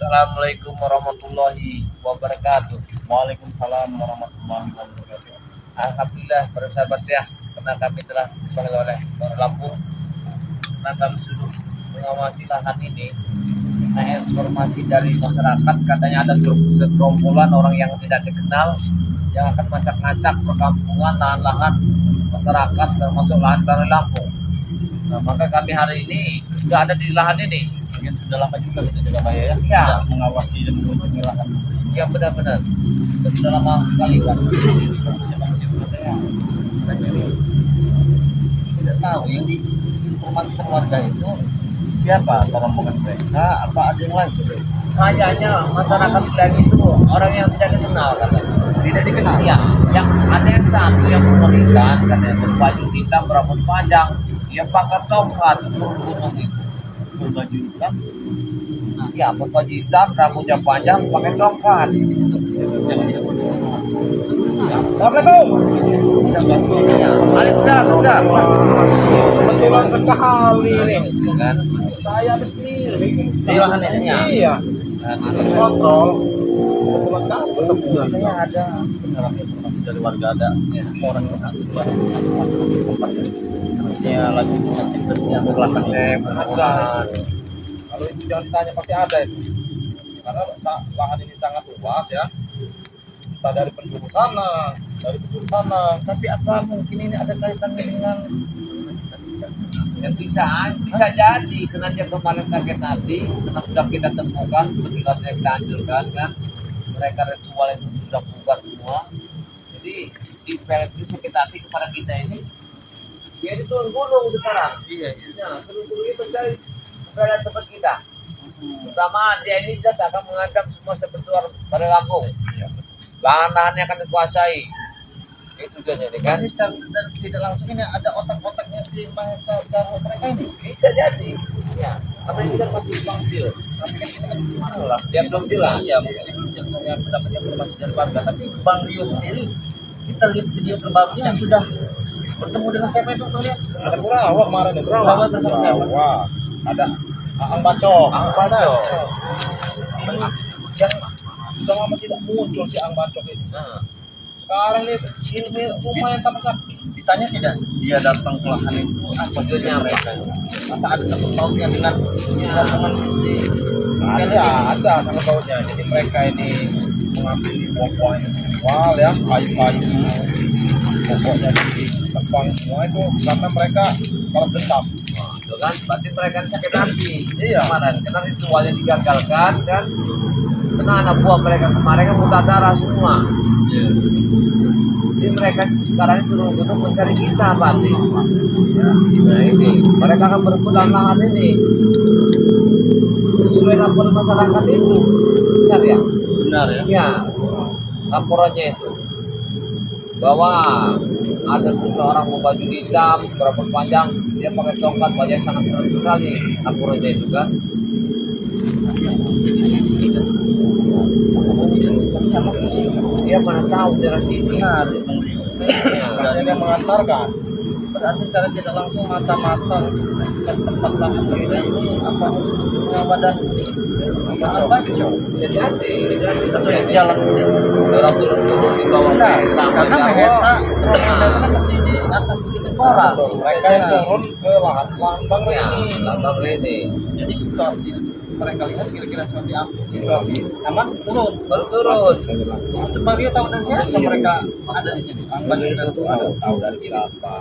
Assalamualaikum warahmatullahi wabarakatuh. Waalaikumsalam warahmatullahi wabarakatuh. Alhamdulillah para sahabat ya, karena kami telah dipanggil oleh Polres Lampung. Nah, kami sudah mengawasi lahan ini. Nah, informasi dari masyarakat katanya ada segerombolan orang yang tidak dikenal yang akan ngacak-ngacak perkampungan, lahan-lahan masyarakat termasuk lahan Polres Lampung. Nah, maka kami hari ini sudah ada di lahan ini. Mungkin sudah lama juga kita jaga Pak ya. Ya. Mengawasi dan mengunjungi lahan. Ya benar-benar. Sudah lama sekali kan. Tidak tahu yang diinformasikan warga itu siapa rombongan mereka, apa ada yang lain? Kayaknya masyarakat bilang itu orang yang tidak dikenal katanya. Tidak dikenal. Iya, yang ada yang satu yang mengerikan katanya berbaju hitam berambut panjang, dia pakai tongkat turun gunung itu. Berbaju hitam. Nah, ya berbaju hitam, rambutnya panjang, pakai tongkat. Jangan dia Assalamualaikum. Ya, udah. Kebetulan sekali nih. Kan? Saya habis sendiri di lahan ini. Iya. Iya. Kontrol. Kebetulan sekali. Katanya ada Informasi dari warga ada orang yang tempat dia lagi mengecek bersihnya kelasan bukan. Kalau itu jangan ditanya pasti ada itu. Karena lahan ini sangat luas ya. Entah dari penjuru sana, dari penjuru sana. Tapi apa mungkin ini ada kaitannya dengan Yang bisa jadi karena dia kemarin sakit hati, karena sudah kita temukan, kebetulan kita hancurkan kan, mereka ritual itu sudah bubar semua. Jadi di pelet itu sakit hati kepada kita ini, dia itu turun gunung sekarang. iya. Nah, turun gunung itu dari pelet tempat kita. Pertama dia ini jelas akan menganggap semua seperti orang pada Lampung. Lahan-lahannya akan dikuasai. Itu jadi kan. Kan dan tidak langsung ini ada otak-otaknya si Mahesa dan mereka ini. Bisa jadi. Ya, karena ini kan masih bangsil. Tapi kan kita kan malah Dia belum jelas. Iya, mungkin yang mendapat informasi dari warga. Tapi Bang Rio sendiri, kita lihat video terbarunya yang sudah bertemu dengan siapa itu tuh lihat? Ada Kurawa kemarin ya. Kurawa bersama siapa? Wah, ada Ang Baco. Ang Baco. Ini yang sudah lama tidak muncul si Ang Baco ini. Nah, Sekarang ini lumayan tambah sakit. Ditanya tidak dia datang ke lahan itu apa tujuannya mereka. apa ada sangkut pautnya dengan rombongan si ada sangkut pautnya. Jadi mereka ini mengambil di pokok yang jual ya, kayu-kayu pokoknya ditebang semua itu karena mereka balas dendam. Itu kan berarti mereka sakit hati. Iya. Kemarin karena ritualnya digagalkan kan. Karena anak buah mereka kemarin kan muntah darah semua. Iya. Jadi mereka sekarang ini turun gunung mencari kita pasti. Nah ini mereka akan berebut lahan ini. Sesuai laporan masyarakat itu, benar ya? Benar ya. Ya, laporannya itu bahwa ada seseorang berbaju hitam, berambut panjang, dia pakai tongkat, wajah sangat keren sekali. Laporannya itu kan. Dia mana tahu daerah sini. Benar, Bang Rio. Saya yang mengantarkan. Berarti secara tidak langsung mata-mata dan tempat lahan mereka ini apa badan apa Jadi atau yang jalan orang turun gunung di bawah Nah, Mahesa, karena Mahesa rombongan kan masih di atas bukit orang. Mereka yang turun ke lahan Bang ya, ini. lambang ini Jadi situasi mereka lihat kira-kira seperti apa situasi aman turun baru turun. untuk Mario tahu dari siapa mereka ada di sini Bagi itu tahu dari siapa.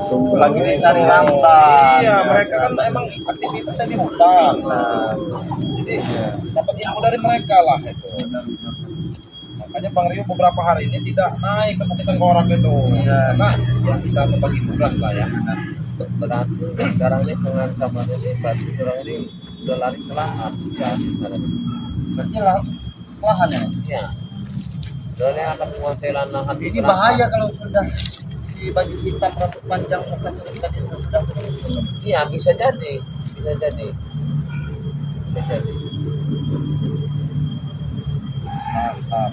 Sudah lagi mencari rambat. Iya, mereka kan emang aktivitasnya di hutan. Nah, jadi dapat info dari mereka lah itu. Makanya Bang Rio beberapa hari ini tidak naik ke Bukit Tengkorak itu. Iya. Karena ya kita membagi tugas lah ya. Berarti sekarang ini pengancamannya ini berarti orang ini sudah lari ke lahan ya sekarang. Berarti lahan ya. Iya. Soalnya akan menguasai lahan Ini bahaya kalau sudah si baju hitam rambut panjang muka seperti tadi sudah turun. Iya bisa jadi, bisa jadi. Mantap.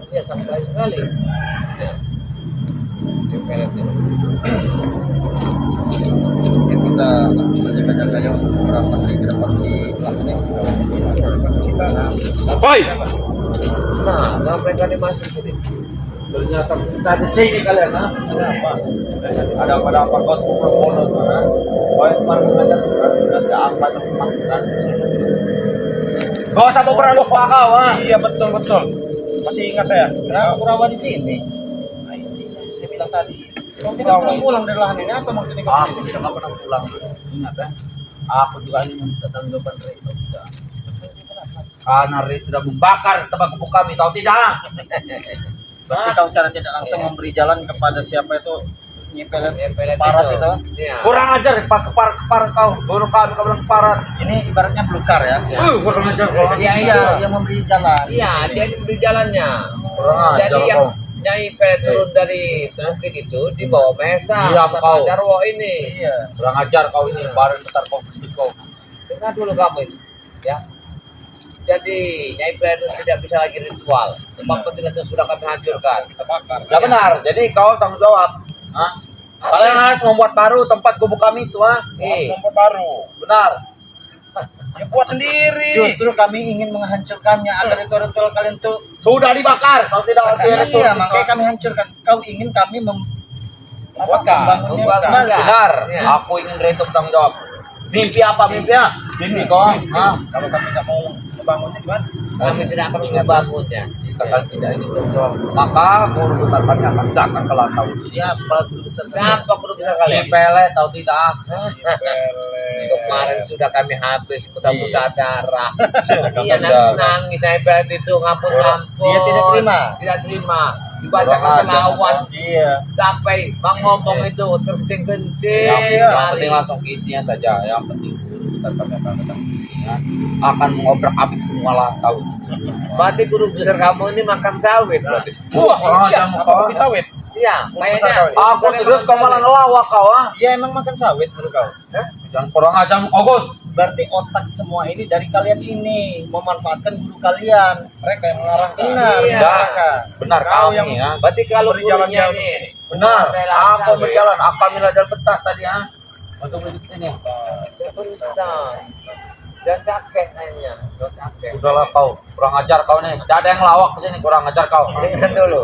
Iya sampai sekali. Ya. Di pelet ini. Woi. Nah, ngapain kalian masuk sini? Ternyata kita di sini kalian, ha? Ada apa kau kumpul tuh, ha? Kau yang kemarin ngajar nanti apa tuh makan? Kau sama pernah lupa kau, ha? Iya betul. Masih ingat saya. Kenapa Kurawa di sini? Nah, ini saya bilang tadi. Kau tidak pernah pulang dari lahan ini, apa maksudnya kau? Aku tidak pernah pulang. Ingat ya? Aku juga ingin minta tanggapan Reno tidak. Karena Reno sudah membakar tempat kubuk kami, tahu tidak? Berarti kau cara tidak langsung memberi jalan kepada siapa itu nyepel parat itu. Iya. Kurang ajar keparat kau. Baru kami kau bilang keparat. Ini ibaratnya blukar ya. Kurang ajar kau. Iya, Iya, yang memberi jalan. Iya, dia di jalannya. Kurang ajar Jadi yang kau. Nyai turun dari bukit itu di bawah Mesa. Diam sama kau. Jarwo ini. Iya. Kurang ajar kau ini. Barang besar kau beli kau. Dengar dulu kamu ini, ya. Jadi Nyai itu tidak bisa lagi ritual. Tempat penting sudah kami hancurkan. Kita bakar. Ya benar. Jadi kau tanggung jawab. Hah? Kalian harus membuat baru tempat gubuk kami itu, ha? Membuat baru. Benar. Ya buat sendiri. Justru kami ingin menghancurkannya agar ritual-ritual kalian tuh. Sudah dibakar. Kau tidak harus Iya, makanya kami hancurkan. Kau ingin kami membuatkan. membangunnya Membuat- kembali. Benar. Iya. Aku ingin Reto bertanggung jawab. Mimpi apa mimpinya? Mimpi kau. Hah? Kalau kami nggak mau membangunnya gimana? Kami tidak akan membangunnya. Jika kalian tidak ingin berjuang, maka guru besar kami akan datang ke lantau. Siapa guru besar? Siapa guru besar kalian? Pele tahu tidak? Kemarin sudah kami habis muntah-muntah darah. Iya. Iya nangis-nangis Nyai itu ngampun-ngampun. Dia tidak terima. Tidak terima. Dibacakan selawat Iya. sampai Bang ngomong itu terkencing-kencing. Yang sekali. penting langsung intinya saja. Yang penting guru besar kami akan datang ke sini, ya. Akan mengobrak-abrik semua lantau. Berarti guru besar kamu ini makan sawit. Berarti. Wah, orang aja mau kau. sawit? Iya, kayaknya. Aku serius kau malah ngelawak kau, ah. Iya emang makan sawit menurut kau. Jangan kurang ajar kau, Gus. Berarti otak semua ini dari kalian ini memanfaatkan guru kalian. Mereka yang mengarahkan. Benar, Iya. mereka. Benar Kau kau yang- ya. Berarti kalau Beri jalan gurunya jauh ini ke sini. Benar. saya lawan Aku sawit. berjalan. Aku ambil ajar petas tadi, ah. Untuk beli ini. Sebentar. Dan capek kayaknya. Udah capek. Udahlah kau, kurang ajar kau nih. Tidak ada yang lawak ke sini, kurang ajar kau. Dengar dulu.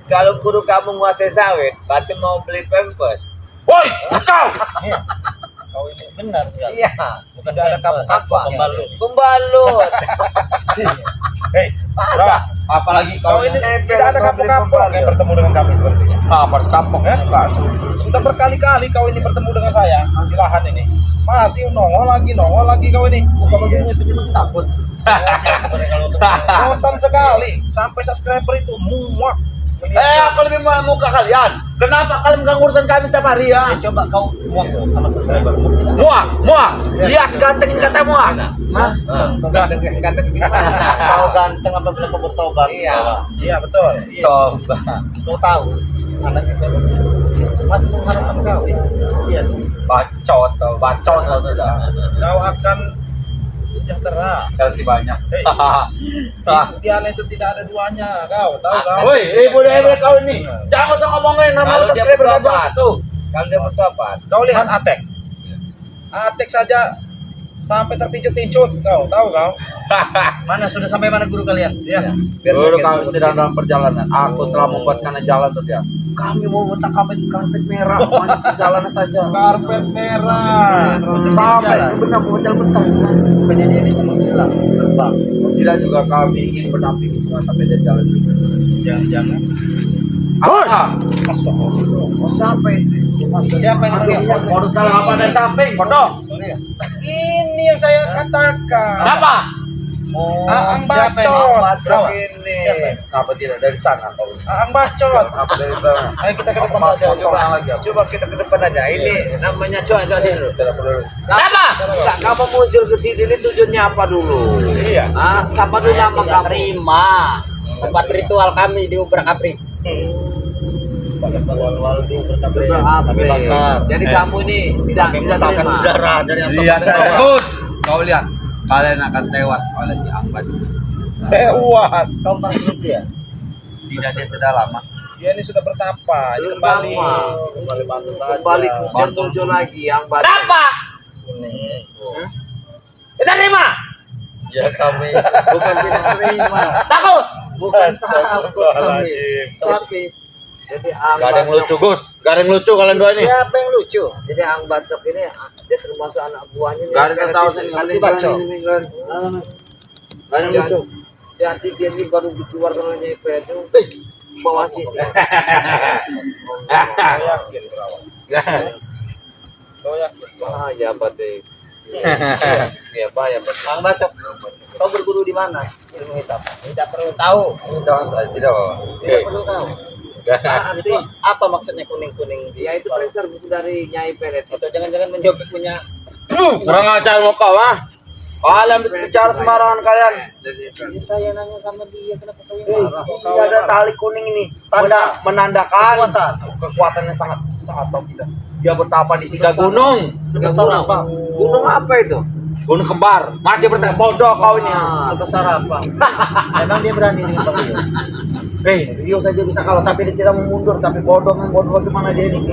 Kalau guru kamu menguasai sawit, berarti mau beli pampers. Woi, kau. Iya. Kau ini benar sekali. Iya. Bukan ada kamu Apa? pembalut. Pembalut. Hei, Bro, apalagi kau ini tidak ada kapok-kapok yang bertemu dengan kami sepertinya. apa harus kapok ya? Sudah berkali-kali kau ini bertemu dengan saya di lahan ini. Masih nongol lagi kau ini. Bukan begini penyebab takut. Bosan sekali. Sampai subscriber itu muak. Aku lebih mau muka kalian. Kenapa kalian mengganggu urusan kami tiap hari ya? Coba kau muak tuh sama subscribermu. Muak. Lihat seganteng ini kata muak. Hah? Kata Kau ganteng apabila kau bertobat. Iya. Iya betul. Coba. Kau tahu anak itu masih mengharapkan kau. Iya. Bacot tau tidak. Kau akan sejahtera. Kasih banyak. Hei. Kemudian itu tidak ada duanya. Kau tahu kau. Woi, ibu kau ini. Jangan usah ngomongin nama Kalau dia subscriber bertobat. aja tuh. Kalau dia bertobat. Kau lihat Atek. Atek saja sampai terpijut-pijut. Kau tahu kau? Mana sudah sampai mana guru kalian? Ya. Dulu kami sedang dalam perjalanan. Aku telah membuatkan jalan tuh dia. Kami mau buat karpet merah, jalan saja. Karpet merah. Sampai benar betul. Supaya dia bisa menghilang terbang. Tidak juga kami ingin berdampingi semua sampai dia jalan. Jangan-jangan. Oh, sampai. Siapa yang melihat? Baru salah apa dari samping, bodoh. Ini yang saya katakan. Apa? Oh, Aang Siapa yang bacot. bacot ini? Kenapa tidak dari sana kau? Aang bacot. Kenapa dari sana? Ayo kita ke depan saja. Coba lagi. Coba kita ke depan aja. Ini namanya coba dulu. Tidak perlu. Kenapa? Enggak, kamu muncul ke sini ini tujuannya apa dulu? Iya. Ah, siapa dulu nama kamu? Terima. Tempat ritual kami di Ubrak-abrik. Wal-wal di bertabrak. Ubrak-abrik. Jadi kamu ini tidak terima. Udara dari atas. Lihat, bagus. Kau lihat. Kalian akan tewas oleh si Angbat. Tewas. Kau pernah ya? Tidak, dia sudah lama. Dia ini sudah bertapa. Ini kembali. Kembali bantu saja. Kembali kemudian muncul lagi yang baru. Kenapa? Tidak terima. Ya kami bukan tidak terima. Takut. Bukan sahabat kami. Tapi jadi Ang Gak ada yang lucu, Gus. Gak ada yang lucu kalian dua ini. Siapa yang lucu? Jadi Ang Bacok ini dia termasuk anak buahnya. Gak ada yang tahu sih. Nanti Bacok. Gak ada yang lucu. Jadi dia ini baru keluar dari IPR itu. Bawa sini. Hahaha. Yakin berawal. Kau yakin? Bahaya batik. Iya, bahaya. Ang Bacok. Kau berguru di mana? Ilmu hitam. Tidak perlu tahu. Tidak, Bapak. Tidak perlu tahu. Nanti apa maksudnya kuning-kuning? Ya itu pressure buku dari Nyai Pelet. Atau jangan-jangan menjobek punya Kurang ajar mau kau, ah. Kalian bicara sembarangan kalian. Ini saya nanya sama dia kenapa kau yang marah? Ini ada tali kuning ini. Tanda menandakan kekuatan yang sangat besar atau tidak. Dia bertapa di 3 gunung. Sebesar apa? Gunung apa itu? Gunung kembar. Masih bertanya bodoh kau ini. Sebesar apa? Emang dia berani dengan Bang Rio? Rio saja bisa kalah tapi dia tidak mau mundur, tapi bodoh bagaimana dia ini?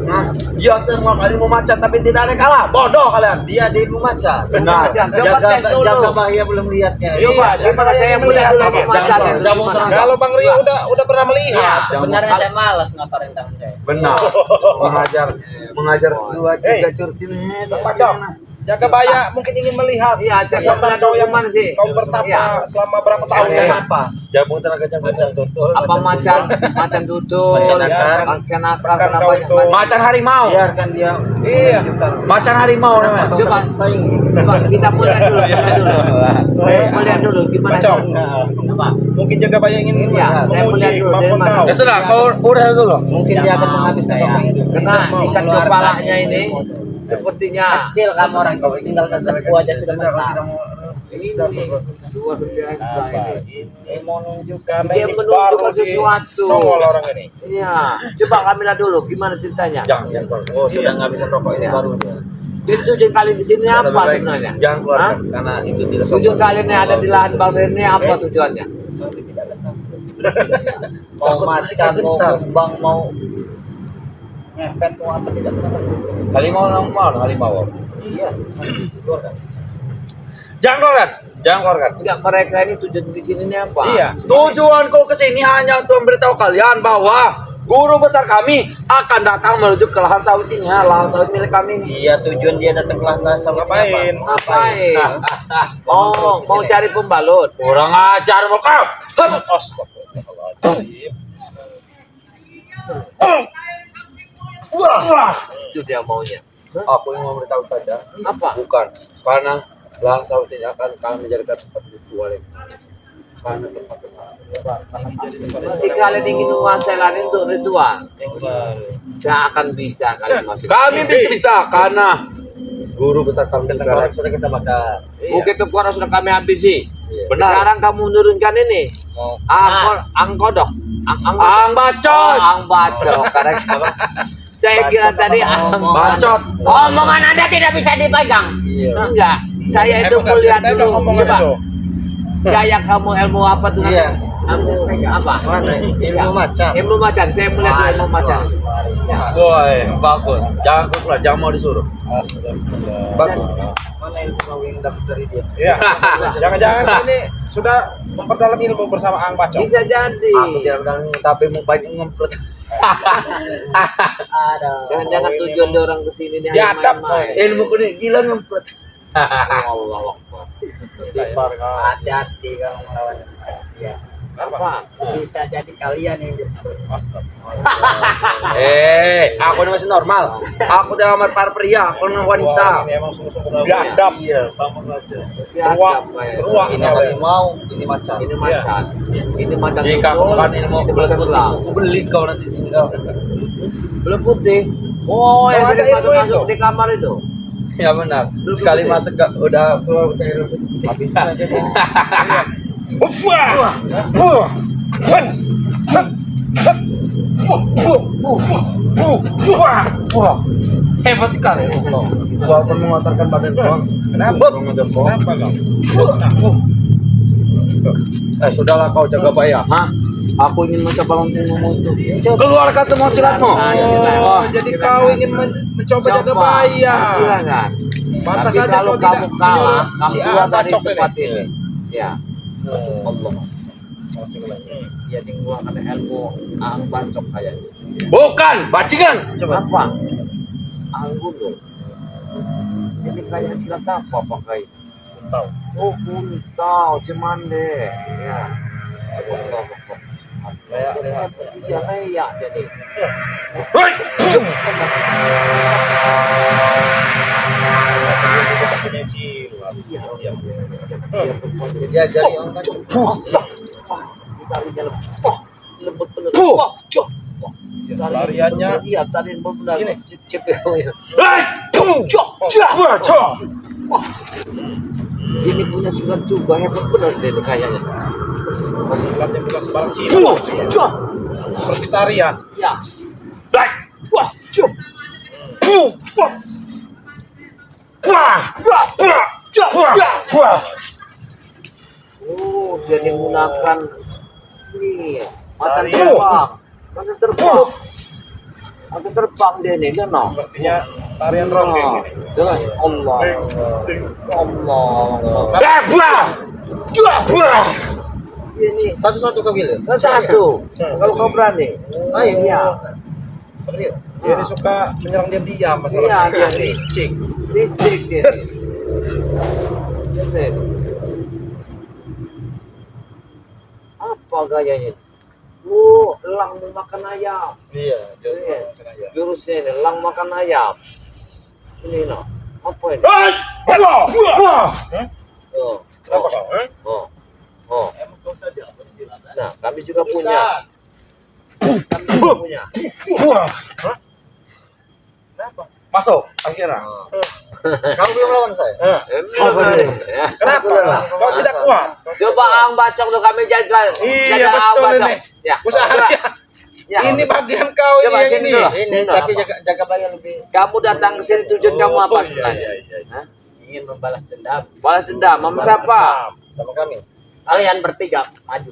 Nah, dia semua kali mau macan tapi tidak ada kalah. Bodoh kalian. Dia di ilmu macan. Benar. Jaga bahaya belum lihatnya. Coba, gimana saya melihat dulu Jangan, macan jangan, jangan. Kalau Bang Rio udah pernah melihat. Sebenarnya saya malas ngotorin tangan saya. Benar. mengajar 2-3 curtin. Bacok. Jaga bahaya mungkin ingin melihat. Iya, saya melihat dulu yang mana sih? Kau bertapa Iya. selama berapa tahun? Iya. Apa? Jamu tenaga tutul. Apa macan tutul, Macan akar. macan akar, Makan kenapa daun tutul. Macan harimau. Biarkan dia. Iya. Macan harimau namanya. Coba kita mulai dulu. Saya melihat dulu gimana. Bacok. Apa? Mungkin jaga bahaya ingin Iya, saya melihat dulu dari maupun mana. tahu. Ya sudah, kau udah dulu. Mungkin dia akan menghabiskan saya. Karena ikan kepalanya ini sepertinya kecil kamu orang kau tinggal sesepu aja sudah menang. ini luar biasa ini. Ini menunjukkan Dia ini menunjukkan baru sesuatu. nongol orang ini. Iya, coba kami lihat dulu gimana ceritanya. Jangan. Oh, sudah ngabisin rokok ini baru dia. Jadi tujuan kalian di sini apa Lebih baik sebenarnya? Jangan keluar Hah? karena itu tidak Tujuan kalian yang ada di lahan Bang ini apa tujuannya? Mau macan, mau kumbang, mau ngepet, mau apa tidak pernah. Harimau. Iya. Jangan keluarkan. Enggak, mereka ini tujuan di sini ini apa? Iya. Tujuanku ke sini hanya untuk memberitahu kalian bahwa guru besar kami akan datang menuju ke lahan sawit ini, lahan sawit milik kami ini. Iya, tujuan dia datang ke lahan sawit Ngapain? Ngapain? Oh, mau cari pembalut. Kurang ajar mau kau. Wah. Itu dia maunya. Aku yang memberitahu saja. Apa? Bukan. Karena lahan sawit ini akan kami menjadikan tempat ritual. Karena tempat Berarti kalian ingin menguasai lahan itu untuk ritual. Gak akan bisa kalian masuk. kami bisa karena guru besar kami sudah kita makan. Bukit Tengkorak sudah kami habisi. Benar. Sekarang kamu menurunkan ini. Angkodok. Ang bacot. Ang bacot. Karena saya kira tadi ang Bacot. Omongan Anda tidak bisa dipegang. Enggak. Saya itu melihat dulu. Coba. Gaya kamu ilmu apa tuh? Iya. Ilmu apa? Ilmu macan. Ilmu macan. Saya melihat ilmu macan. Ya. Woi, bagus. Jangan keluar, jangan mau disuruh. Bagus. Mana ilmu kau yang dapat dari dia? Iya. Jangan-jangan ini sudah memperdalam ilmu bersama Ang Bacok. Bisa jadi. Aku tidak bilang tapi mau banyak ngempet. Jangan-jangan tujuan dia orang kesini nih Dia hanya atap, main-main. Ilmu ku nih gila ngempet. Allah Akbar. Hati-hati kalau melawan dia. Apa? Bisa jadi kalian yang Aku ini masih normal. Aku tidak amat para pria, aku ini wanita. Ini emang sungguh-sungguh biadab. Iya, sama saja. Seruak ini harimau, ini macan. Ini macan. Ini macan. Jika tutul, bukan ilmu ini belas macan belang. aku beli kau nanti sini kau. Belum putih. Oh, yang ada sering ilmu masuk itu. di kamar itu. Ya benar. Sekali masuk udah keluar cairan putih. Habis aja deh. Hebat sekali. Walaupun mengotorkan badan kau. Kenapa? Kenapa kau? Sudahlah kau jaga bahaya. Hah? Aku ingin mencoba untuk ngomong itu. Keluarkan semua silatmu. Nah, Oh, jadi kau ingin mencoba jaga bahaya. Silakan. Pantas Tapi saja kalau kau tidak kamu kalah, menyuruh kamu si A keluar dari bacok tempat ini. ini. Ya, Allah. Hmm. Ya mengeluarkan ilmu ang bacok kayaknya. Bukan, bajingan. Apa? Ang gunung. Ini kayak silat apa pakai? Tahu. Oh, kuntau, cuman deh. Ya. Allah. Iya kayak jadi. Hei! Punya silat. Iya. Dia jadi orang bacok. Tarinya lembut bener. Puh. Wah, cok. Lariannya Iya, tadi benar. Gini. Cepet. Hei! Cok, cok, cok. Ini punya silat juga hebat benar deh kayaknya. silat yang bukan sembarang silat. Puh, cok. Seperti tarian. Ya. Hei! Wah, cok. Puh, wah. Wah, wah, wah, cok, wah. Oh, dia menggunakan ini mata Tarian. terbang. Mata terbang. Mata terbang dia nih, kan? Sepertinya tarian ronggeng ini. Dengan Allah. Allah. Wah, wah. Ini Satu-satu kau gila. satu. Kalau kau berani. Ayo. Iya. Serius. Dia ini suka menyerang diam-diam Iya, masalah dia nih. licik. Licik dia nih. Lihat. Apa gayanya? Oh, elang mau makan ayam. Iya, Iya. Jurusnya ini, elang makan ayam. Ini no. Apa ini? Hei! Wah, wah. Oh. Kenapa kau? Oh. Oh. Nah, kami juga punya. Kami juga punya. Wah. Masuk akhirnya. Kamu belum lawan saya. Apa ini? Ya. Kenapa? Kau tidak kuat. Coba ang bacok tuh kami jaga. Iya, Jaga ang betul bacok. ini. Ya. Usaha dia. Ya. Ini bagian kau Coba ini yang sini ini. dulu. Ini tapi jaga bayar lebih. Kamu datang ke sini tujuan kamu apa Oh, iya, sebenarnya? iya, iya. Hah? Ingin membalas dendam Balas dendam sama siapa? sama kami. Kalian bertiga maju.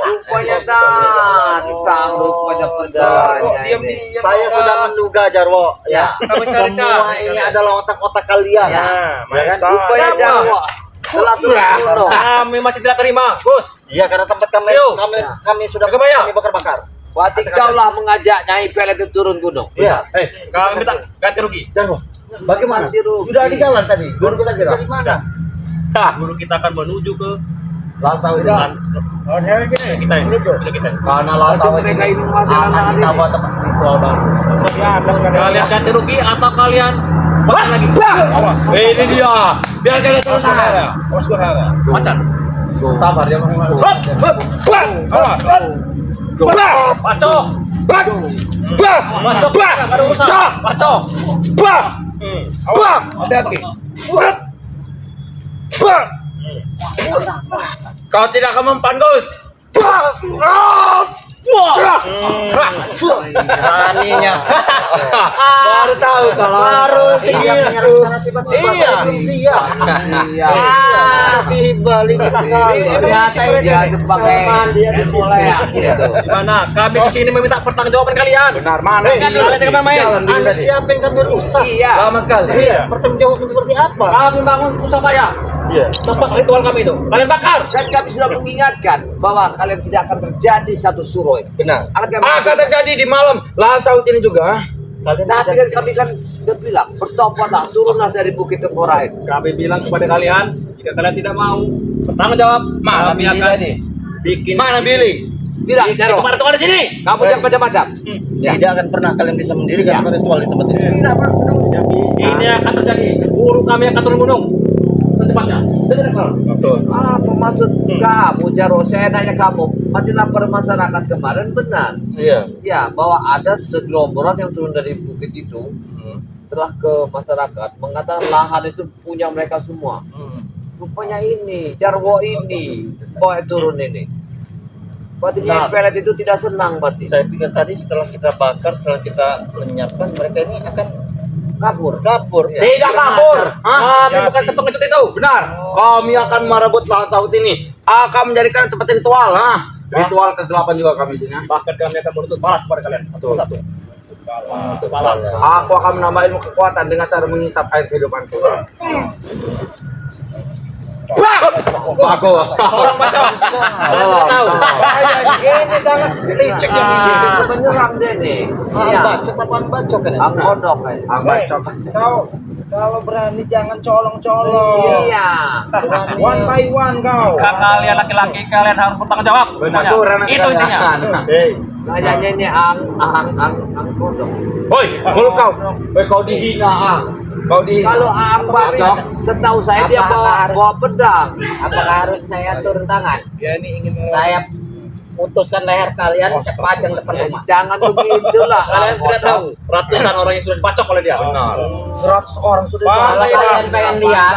Rupanya dah, tahu rupanya pedanya ini. Saya sudah menduga Jarwo Ya. Semua ini adalah otak-otak kalian. Ya. Nah, Rupanya Jarwo. Telah turun. Kami masih tidak terima, Bos. Iya, karena tempat kami sudah kami bakar-bakar. Berarti kau lah mengajak Nyai Pelet itu turun gunung. Iya. Kami minta ganti rugi. Jarwo, bagaimana? Ganti rugi. Sudah di jalan tadi. Guru kita kira. Di mana? Guru kita akan menuju ke Lansau ini. kita ini. Kita. Karena lansau Mereka ini masih anak-anak kita ini. buat tempat ritual baru. Kalian ganti rugi atau kalian balik lagi? Awas. Ini dia. Biar kalian Awas berhara. Awas berhara. Macan. Sabar ya. Awas. Paco. Masuk. Ada usaha. Paco. Awas. Hati-hati. Kau tidak akan mempan, Gus. Beraninya. Baru tahu kalau Baru siap menyerang secara tiba-tiba. Iya. Siap. Iya. Tiba licik sekali. Ternyata dia pakai mulai gitu. Gimana? Kami kesini meminta pertanggungjawaban kalian. Benar mana? Kalian tidak main. Anak siapa yang kami rusak? Iya. Lama sekali. Iya. Pertanggungjawaban seperti apa? Kami bangun pusaka ya. Iya. Tempat ritual kami itu. Kalian bakar. Dan kami sudah mengingatkan bahwa kalian tidak akan terjadi satu suruh. Benar. Akan terjadi di malam lahan sawit ini juga. Kalian Tapi kan kami kan udah bilang bertobatlah, turunlah dari bukit Tengkorak. Kami bilang kepada kalian, jika kalian tidak mau bertanggung jawab, kami akan bikin. Mana Billy? Tidak, Jarwo. Kemana tuh di sini? Kamu jangan macam-macam. tidak akan pernah kalian bisa mendirikan ritual di tempat ini. Tidak pernah. Ini akan terjadi. Guru kami akan turun gunung. Secepatnya. Betul. Apa maksud kamu, Jarwo? Saya nanya kamu, mati lapar masyarakat kemarin benar. Iya. Ya, bahwa ada segerombolan yang turun dari bukit itu setelah ke masyarakat mengatakan lahan itu punya mereka semua. Rupanya ini, Jarwo ini, bawa turun ini. Berarti Nyai Pelet itu tidak senang berarti. Saya pikir tadi setelah kita bakar, setelah kita lenyapkan, mereka ini akan Kabur. Ya. Tidak kabur. Kami bukan sepengecut itu. Benar. Kami akan merebut lahan sawit ini. Akan menjadikan tempat ritual. Ritual kegelapan juga kami di sini. Bahkan kami akan menuntut balas kepada kalian. Satu. Aku akan menambah ilmu kekuatan dengan cara menghisap air kehidupanku. Aku orang macam Ini sangat licik ya. menyerang dia nih. Bacot apaan bacot kan? Ang kodok, ang bacot. Kalau berani jangan colong-colong. Iya. One by one kau. Jika kalian laki-laki kalian harus bertanggung jawab. Pokoknya. Itu intinya. Kayaknya ini ang kodok. Woi, mulut kau. Woi, kau dihina ang. Kau dihina. Kalau ang bacok, setahu saya dia bawa pedang. Apakah harus saya turun tangan? Ya ini ingin Saya putuskan leher kalian sepanjang depan rumah. Jangan begitulah. Kalian tidak tahu ratusan orang yang sudah dibacok oleh dia. Benar. 100 orang sudah Kalau dibacok. kalian pengen lihat,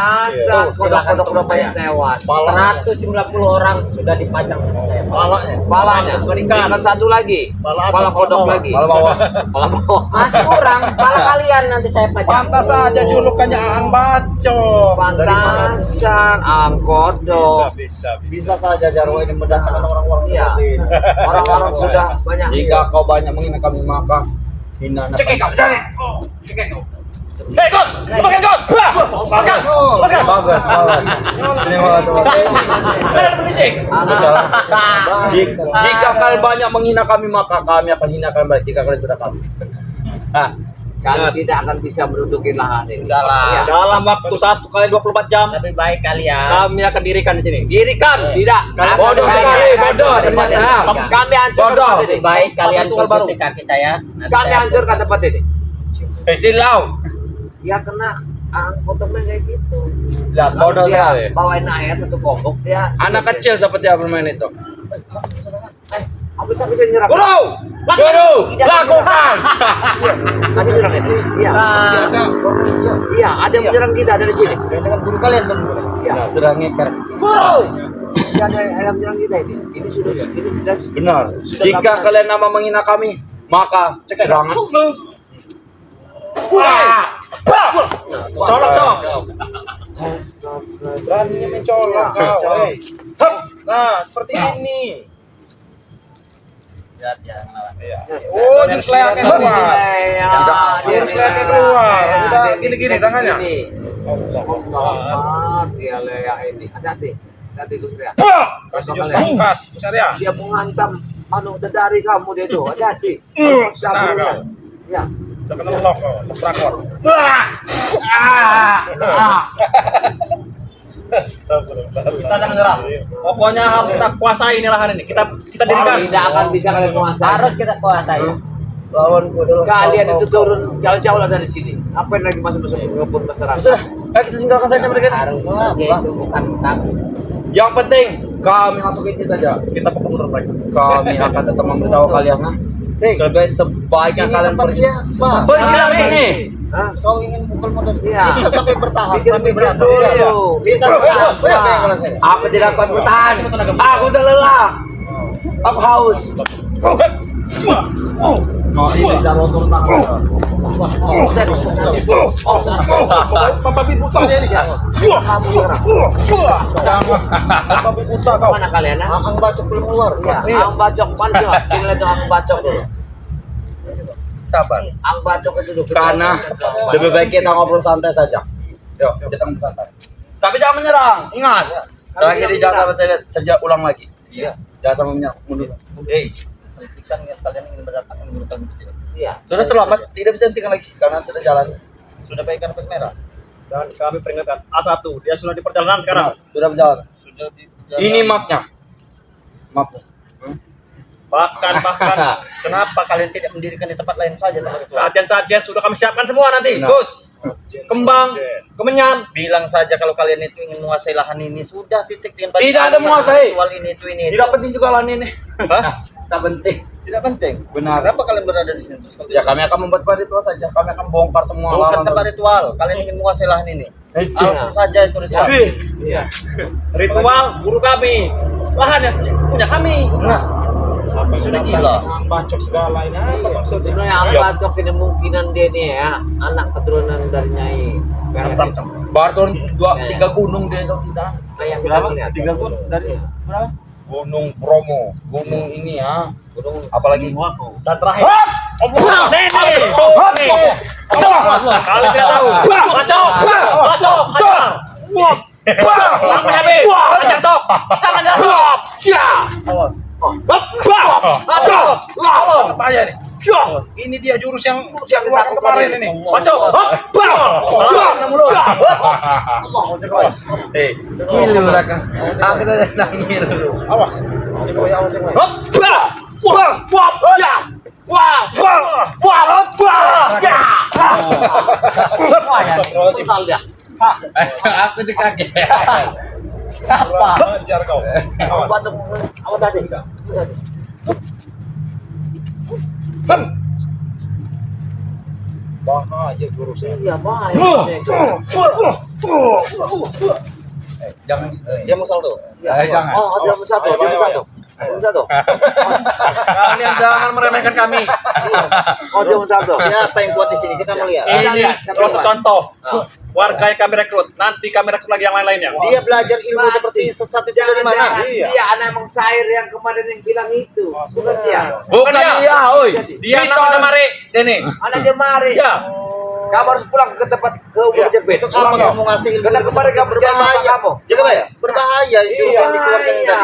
kodok-kodok udah banyak tewas. 190 orang sudah dipajang tewas. Palanya. Tinggal satu lagi. Pala kodok lagi. Pala bawah. Masih kurang. Pala kalian nanti saya pajang. Pantas saja julukannya Ang Bacok. Pantasan ang kodok. Bisa saja Jarwo ini mendatangkan orang-orang Iya. seperti ini. Orang-orang sudah banyak. Jika kau banyak menghina kami maka hina Cekek kau, cari. Cekek kau. Hei, Gus! Lepaskan, Gus! Lepaskan! Lepaskan! bagus. Terima kasih. Jika kalian banyak menghina kami maka kami akan hina kalian balik. Jika kalian sudah kami. Kalian tidak akan bisa menduduki lahan ini. Iya. Dalam waktu 1 kali 24 jam Lebih baik kalian. kami akan dirikan di sini. Dirikan. Tidak. Bodoh sekali, bodoh. Kami hancurkan Bodoh. tempat ini. Baik kalian sujud di kaki saya. Kami hancurkan tempat ini. Silau. Ya kena potongnya kayak gitu. Lihat bodoh Dia sekali. bawain air untuk kobok dia. Anak kecil seperti apa bermain itu? Habis bisa nyerang. Guru! Guru! Lakukan! Kami nyerang itu. Iya. Iya, ada yang menyerang kita dari sini. Dengan guru kalian tuh. Iya. Sudah ngeker. Iya, ada yang menyerang kita ini. Ini sudah jelas. Benar. Jika kalian nama menghina kami, maka serangan. Colok, colok. Beraninya mencolok kau. Hei. Hup. Nah, seperti ini. Oh, jurus leaknya keluar. Jurus leaknya keluar. Udah gini-gini tangannya. Dia leak ini. Hati-hati. Hati Gus Ria. Kasih jurus pamungkas, Besar ya. Dia menghantam dari kamu dia itu. Hati-hati. Senang kau. Ya. Udah kena lock kau. Rakor. Kita jangan menyerah. Pokoknya harus kita kuasai ini lahan ini. Kita dirikan. Tidak akan bisa kalian kuasai. Harus kita kuasai. Lawanku dulu. Kalian itu turun jauh-jauh lah dari sini. Apa yang lagi masuk-masuk ngebut masyarakat? Sudah, ayo kita tinggalkan saja mereka. Harus itu bukan takut. Yang penting kami masuk itu saja. Kita pukul mundur mereka. Kami akan tetap memberitahu kalian. Lebih sebaiknya kalian pergi dari sini. Hah? Kau ingin pukul mundur? Iya. Kita sampai bertahan. Pikir-pikir dulu. Kita bertahan. Aku tidak kuat bertahan. Aku sudah lelah. Aku haus. Oh, ini Jarwo turun tangan. Babi buta dia ini. Kamu nyerang. Babi buta kau. Mana kalian? Ah? Ang Bacok belum keluar. Iya. Ang bacok mana sih? Tinggal itu ang bacok dulu. Sabar. Ang bacok itu dulu. Karena lebih baik kita ngobrol santai saja. Yuk, kita ngobrol santai. Tapi jangan menyerang. Ingat. Terakhir di Jakarta Telet sejak ulang lagi. Iya. Jangan sampai menyerang mundur. Hei, kan kalian ingin berdatangan menggunakan besi. Iya. Sudah terlambat, tidak bisa hentikan lagi karena sudah jalan. Sudah baik karpet merah. Dan kami peringatkan A1, dia sudah di perjalanan sekarang. Sudah berjalan. Sudah di Ini mapnya. Mapnya. Bahkan Kenapa kalian tidak mendirikan di tempat lain saja? sajian-sajian sudah kami siapkan semua nanti. Nah. Gus, kembang, kemenyan. Bilang saja kalau kalian itu ingin menguasai lahan ini, sudah titik dengan Tidak ada menguasai. Soal ini itu ini. Tidak penting juga lahan ini. Hah? Tak penting. Tidak penting. Benar. Kenapa kalian berada di sini? Terus kalian Ya kami akan membuat ritual saja. Kami akan bongkar semua bukan lahan. tempat ritual. Kalian ingin menguasai lahan ini. Langsung saja itu ritual. Iya. Ritual guru kami. Lahan yang punya kami. Nah, Sampai sudah gila. Bacok segala ini apa maksudnya? Sebenarnya ang bacok ini kemungkinan dia nih ya anak keturunan dari Nyai. Baru turun 2-3 gunung dia itu kita. Yang kita lihat. 3 gunung dari berapa? Gunung Bromo, gunung ini ya. Gunung apalagi Dan terakhir Kali tidak tahu. Kacau. Sampai habis. Hajar top. Tangan top. Bahaya nih. Ini dia jurus yang keluar kemarin ini. Kacau. Gila mereka. Aku tadi nangis dulu. Awas. Aku dikaget. Ajar kau. Awas. Bahaya jurusnya. Jangan. Dia mau salto. Jangan. Dia mau salto. Kalian jangan meremehkan kami. Siapa yang kuat di sini? Kita melihat. Ini terus contoh. Warga yang kami rekrut. Nanti kami rekrut lagi yang lain-lainnya. Dia belajar ilmu seperti sesat itu dari mana? Dia anak emang Sair yang kemarin yang bilang itu. Bukan dia. Bukan dia, oi. Dia namanya Mari. Ini. Anak Jemari. Ya. Kamu harus pulang ke tempat ke umur jebet. Apa kamu ngasih ilmu? Kenapa kemarin kamu berjalan kamu? Berbahaya. Berbahaya itu yang dikeluarkan tadi itu.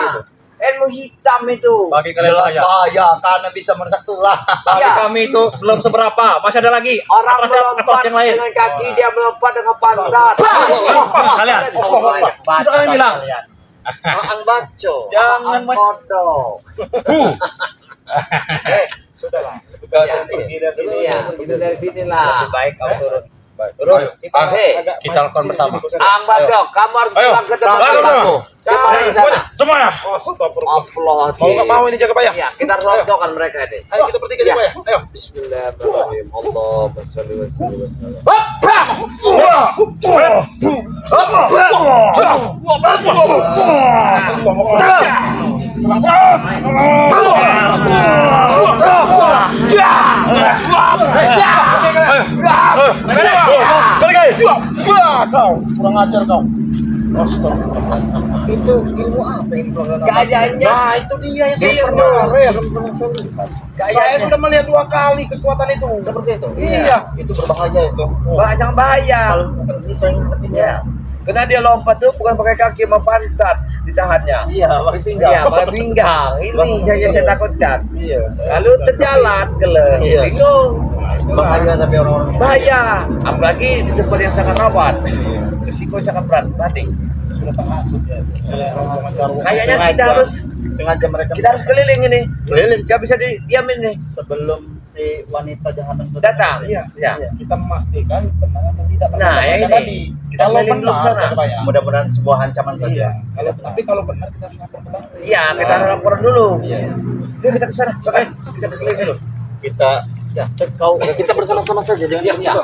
Ilmu hitam itu. Bagi kalian bahaya. Bahaya karena bisa merusak tulang. Bagi kami itu belum seberapa. Masih ada lagi. Orang atas melompat yang lain. dengan kaki, dia melompat dengan pantat. Kalian. Itu kami bilang. Ang baco. Jangan Kodok. Sudahlah. Itu dari sini lah. Baik kau turun. Turun. Kita lakukan bersama. Ang Bacok, kamu harus Ayo. pulang ke tempat Ayo. kamu. Kemarin di sana. Semuanya. Mau nggak mau ini jaga bayang? Iya, kita harus rontokan mereka ini. Ayo kita bertiga jaga bayang. Ayo. Bismillahirrahmanirrahim. Allahumma shalli wa sallim wa sallam. Kurang ajar kau. Itu ilmu apa yang Kayaknya Nah, itu dia yang saya kayaknya sudah melihat 2 kali kekuatan itu. seperti itu. Iya, itu berbahaya itu. jangan bahaya. Kalau bukan bisa yang Ya. Karena dia lompat tuh bukan pakai kaki sama pantat ditahannya. iya, pakai pinggang. Iya, pakai pinggang. Ini saya takutkan. Iya. Lalu terjalan keleng, Iya. bingung. Bahaya tapi orang-orang Bahaya, apalagi di tempat yang sangat rawan. Risiko sangat berat, mati. Sudah terhasut ya. Kayaknya sengaja mereka kita harus keliling ini. Keliling, nggak bisa diamin nih. sebelum si wanita jahanam itu Datang. Iya. Ya. Kita memastikan benar atau tidak. Nah, Kita ini. tadi. Kita Kalau keliling dulu benar, sana. jaga bayang. mudah-mudahan sebuah ancaman Iya. saja. Kalau benar kita harus lapor ke bank. Iya, kita laporan dulu. Iya. Yuk kita ke sana. Oke, kita ke sini dulu. Kita ya kau kita bersama-sama saja jangan diam-diam.